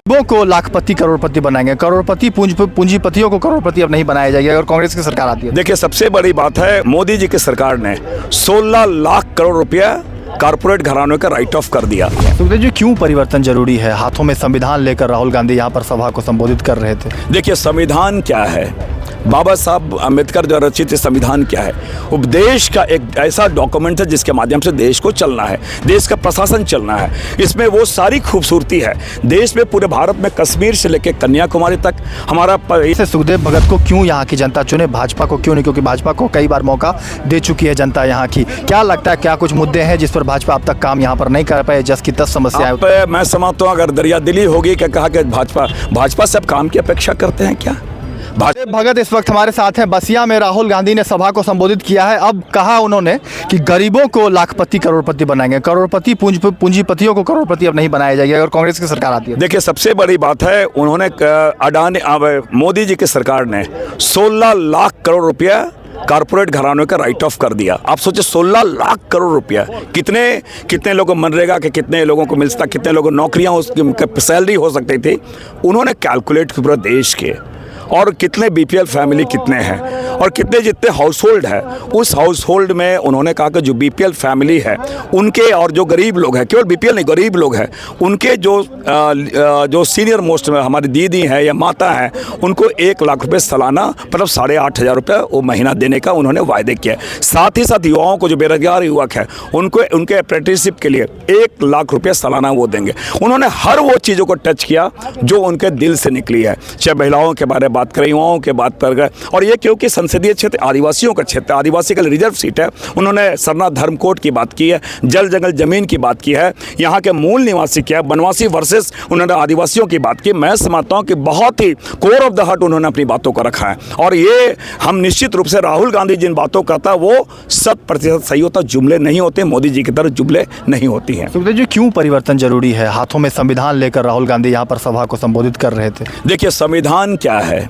वो को लाखपति करोड़पति बनाएंगे, करोड़पति पूंजीपतियों को करोड़पति अब नहीं बनाया जाएगा अगर कांग्रेस की सरकार आती है। देखिए, सबसे बड़ी बात है मोदी जी की सरकार ने 16 लाख करोड़ रुपया कारपोरेट घरानों का राइट ऑफ कर दिया। सुखदेव जी, क्यों परिवर्तन जरूरी है? हाथों में संविधान लेकर राहुल गांधी यहाँ पर सभा को संबोधित कर रहे थे। देखिए, संविधान क्या है? बाबा साहब अम्बेडकर द्वारा रचित संविधान क्या है? उपदेश का एक ऐसा डॉक्यूमेंट है जिसके माध्यम से देश को चलना है, देश का प्रशासन चलना है। इसमें वो सारी खूबसूरती है देश में, पूरे भारत में, कश्मीर से लेकर कन्याकुमारी तक हमारा। सुखदेव भगत को क्यों यहाँ की जनता चुने, भाजपा को क्यों नहीं? क्योंकि भाजपा को कई बार मौका दे चुकी है जनता यहाँ की। क्या लगता है, क्या कुछ मुद्दे हैं जिस पर भाजपा अब तक काम यहाँ पर नहीं कर पाए? जस की तस समस्या है। मैं समझता हूँ अगर दरिया दिली होगी क्या कहा कि भाजपा से अब काम की अपेक्षा करते हैं क्या? भगत इस वक्त हमारे साथ हैं। बसिया में राहुल गांधी ने सभा को संबोधित किया है। अब कहा उन्होंने कि गरीबों को लाखपति करोड़पति बनाएंगे, करोड़पति पूंजीपतियों को करोड़पति अब नहीं बनाया जाएगा अगर कांग्रेस की सरकार आती है। देखिए, सबसे बड़ी बात है उन्होंने मोदी जी की सरकार ने 16 लाख करोड़ रुपया कारपोरेट घरानों का राइट ऑफ कर दिया। आप सोचिए, 16 लाख करोड़ रुपया कितने लोगों को मनरेगा के कितने लोगों को मिलता, कितने लोगों को नौकरियां, उसकी सैलरी हो सकती थी। उन्होंने कैलकुलेट किया पूरा देश के, और कितने बीपीएल फैमिली कितने हैं और कितने जितने हाउस होल्ड है, उस हाउस होल्ड में उन्होंने कहा कि जो बीपीएल फैमिली है उनके, और जो गरीब लोग हैं, केवल बीपीएल नहीं गरीब लोग हैं, उनके जो सीनियर मोस्ट में हमारी दीदी हैं या माता हैं, उनको 1 लाख रुपये सालाना, मतलब 8,500 रुपये वो महीना देने का उन्होंने वायदे किया। साथ ही साथ युवाओं को, जो बेरोजगार युवक है, उनको उनके अप्रेंटिसशिप के लिए 1 लाख रुपये सालाना वो देंगे। उन्होंने हर वो चीज़ों को टच किया जो उनके दिल से निकली है, चाहे महिलाओं के बारे में बात करें, युवाओं के बात कर गए। और ये क्योंकि संसदीय क्षेत्र आदिवासियों का क्षेत्र, आदिवासी का रिजर्व सीट है, उन्होंने सरना धर्मकोड की बात की है, जल जंगल जमीन की बात की है, यहाँ के मूल निवासी क्या है, बनवासी वर्सेस उन्होंने आदिवासियों की बात की। मैं समझता हूँ कि बहुत ही कोर ऑफ द हार्ट उन्होंने अपनी बातों को रखा है, और ये हम निश्चित रूप से राहुल गांधी जिन बातों करता है वो 100% सही होता, जुमले नहीं होते, मोदी जी की तरह जुमले नहीं होती हैं। सुखदेव जी, क्यों परिवर्तन जरूरी है? हाथों में संविधान लेकर राहुल गांधी यहाँ पर सभा को संबोधित कर रहे थे। देखिए, संविधान क्या है?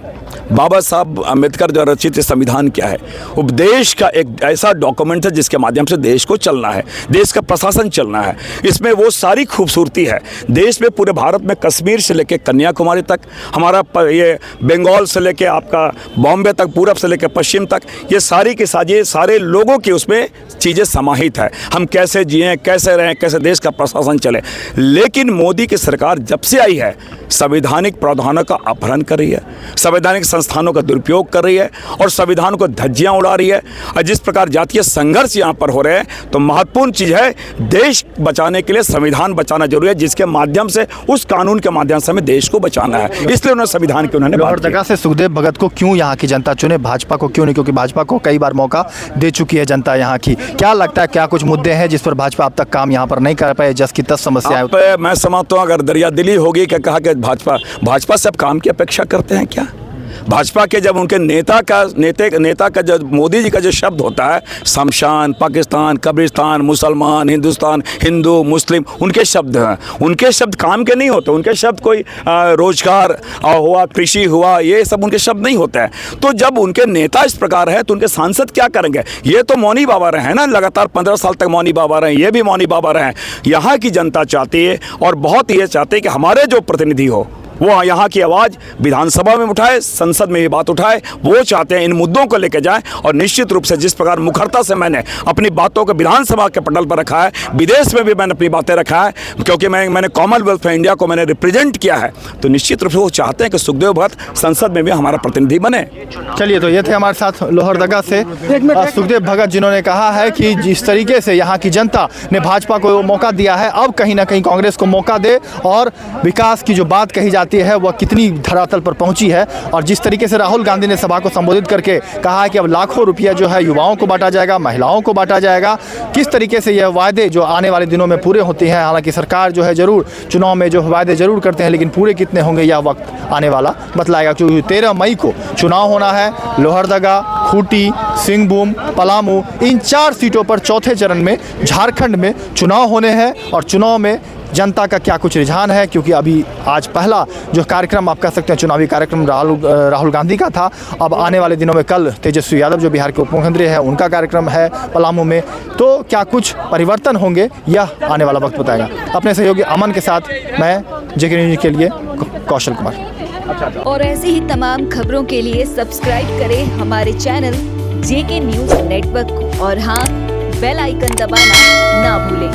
बाबा साहब अम्बेडकर द्वारा रचित संविधान क्या है? उपदेश का एक ऐसा डॉक्यूमेंट है जिसके माध्यम से देश को चलना है, देश का प्रशासन चलना है। इसमें वो सारी खूबसूरती है देश में, पूरे भारत में, कश्मीर से लेकर कन्याकुमारी तक हमारा, ये बंगाल से लेकर आपका बॉम्बे तक, पूरब से लेकर पश्चिम तक, ये सारी की सारी सारे लोगों की उसमें चीज़ें समाहित है। हम कैसे जिएं, कैसे रहें, कैसे देश का प्रशासन चले। लेकिन मोदी की सरकार जब से आई है, संवैधानिक प्रावधानों का अपहरण कर रही है, संवैधानिक संस्थानों का दुरुपयोग कर रही है, और संविधान को धज्जियां उड़ा रही है। और जिस प्रकार जातीय संघर्ष यहाँ पर हो रहे हैं, तो महत्वपूर्ण चीज़ है, देश बचाने के लिए संविधान बचाना जरूरी है, जिसके माध्यम से, उस कानून के माध्यम से हमें देश को बचाना है। इसलिए उन्होंने संविधान की उन्होंने बात की। से सुखदेव भगत को क्यों यहाँ की जनता चुने, भाजपा को क्यों नहीं? क्योंकि भाजपा को कई बार मौका दे चुकी है जनता यहाँ की। क्या लगता है, क्या कुछ मुद्दे हैं जिस पर भाजपा अब तक काम यहाँ पर नहीं कर पाए? जस की तस समस्या है। मैं समझता हूँ अगर दरिया दिली होगी क्या कहा कि भाजपा से अब काम की अपेक्षा करते हैं क्या? भाजपा के जब उनके नेता का जो मोदी जी का जो शब्द होता है, शमशान, पाकिस्तान, कब्रिस्तान, मुसलमान, हिंदुस्तान, हिंदू, मुस्लिम, उनके शब्द हैं। उनके शब्द काम के नहीं होते। उनके शब्द कोई रोजगार हुआ, कृषि हुआ, ये सब उनके शब्द नहीं होते हैं। तो जब उनके नेता इस प्रकार है तो उनके सांसद क्या करेंगे? ये तो मौनी बाबा रहे हैं ना, लगातार 15 साल तक मौनी बाबा रहे, ये भी मौनी बाबा रहे हैं। यहाँ की जनता चाहती है, और बहुत ये चाहते हैं कि हमारे जो प्रतिनिधि हो वो यहाँ की आवाज़ विधानसभा में उठाए, संसद में भी बात उठाए। वो चाहते हैं इन मुद्दों को लेकर जाए, और निश्चित रूप से जिस प्रकार मुखरता से मैंने अपनी बातों को विधानसभा के पटल पर रखा है, विदेश में भी मैंने अपनी बातें रखा है, क्योंकि मैंने कॉमनवेल्थ ऑफ इंडिया को मैंने रिप्रेजेंट किया है, तो निश्चित रूप से वो चाहते हैं कि सुखदेव भगत संसद में भी हमारा प्रतिनिधि बने। चलिए, तो ये थे हमारे साथ लोहरदगा से सुखदेव भगत, जिन्होंने कहा है कि जिस तरीके से यहाँ की जनता ने भाजपा को मौका दिया है, अब कहीं ना कहीं कांग्रेस को मौका दे, और विकास की जो बात कही जाती है वह कितनी धरातल पर पहुंची है। और जिस तरीके से राहुल गांधी ने सभा को संबोधित करके कहा है कि अब लाखों रुपया जो है युवाओं को बांटा जाएगा, महिलाओं को बांटा जाएगा, किस तरीके से यह वायदे जो आने वाले दिनों में पूरे होते हैं। हालांकि सरकार जो है जरूर चुनाव में जो वायदे जरूर करते हैं, लेकिन पूरे कितने होंगे यह वक्त आने वाला बतलाएगा। क्योंकि 13 मई को चुनाव होना है। लोहरदगा, खूंटी, सिंहभूम, पलामू, इन 4 सीटों पर चौथे चरण में झारखंड में चुनाव होने हैं। और चुनाव में जनता का क्या कुछ रुझान है, क्योंकि अभी आज पहला जो कार्यक्रम आप कह सकते हैं चुनावी कार्यक्रम राहुल गांधी का था। अब आने वाले दिनों में कल तेजस्वी यादव जो बिहार के उप मुख्यमंत्री हैं उनका कार्यक्रम है पलामू में। तो क्या कुछ परिवर्तन होंगे, यह आने वाला वक्त बताएगा। अपने सहयोगी अमन के साथ मैं जेके न्यूज के लिए कौशल कुमार। और ऐसी ही तमाम खबरों के लिए सब्सक्राइब करें हमारे चैनल जेके न्यूज नेटवर्क को और हाँ, बेल आइकन दबाना ना भूलें।